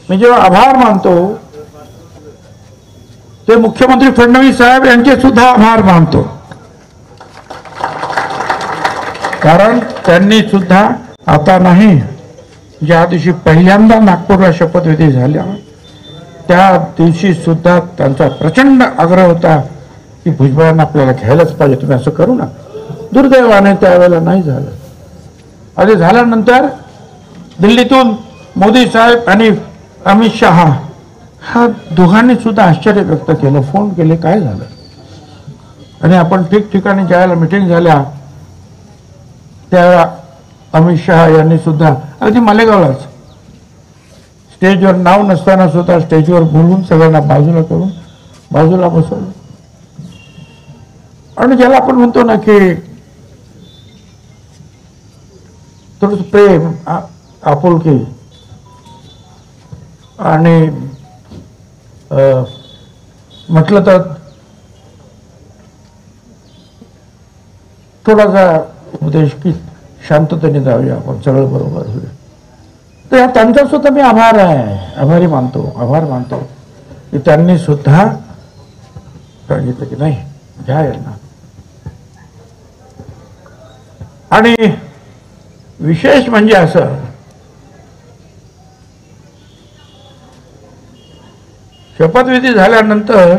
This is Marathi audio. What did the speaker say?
मी जेव्हा आभार मानतो ते मुख्यमंत्री फडणवीस साहेब यांचे सुद्धा आभार मानतो, कारण त्यांनी सुद्धा आता नाही, ज्या दिवशी पहिल्यांदा नागपूरला शपथविधी झाल्या त्या दिवशी सुद्धा त्यांचा प्रचंड आग्रह होता की भुजबळांना आपल्याला घ्यायलाच पाहिजे, तुम्ही असं करू ना. दुर्दैवाने त्यावेळेला नाही झालं. आणि झाल्यानंतर दिल्लीतून मोदी साहेब आणि अमित शहा हा दोघांनी सुद्धा आश्चर्य व्यक्त केलं, फोन केले काय झालं. आणि आपण ठिकठिकाणी ज्यावेळेला मिटिंग झाल्या त्यावेळेला अमित शहा यांनी सुद्धा अगदी मालेगावलाच स्टेजवर नाव नसताना सुद्धा स्टेजवर बोलून सगळ्यांना बाजूला करून बाजूला बसवलं. आणि ज्याला आपण म्हणतो ना की थोडंसं प्रेम आपुलकी आणि म्हटलं तर थोडासा उपदेश की शांततेने जाऊया आपण, सगळं बरोबर होईल. तर त्यांचा सुद्धा मी आभार मानतो की त्यांनी सुद्धा सांगितलं की नाही घ्या यांना. आणि विशेष म्हणजे असं शपथविधी झाल्यानंतर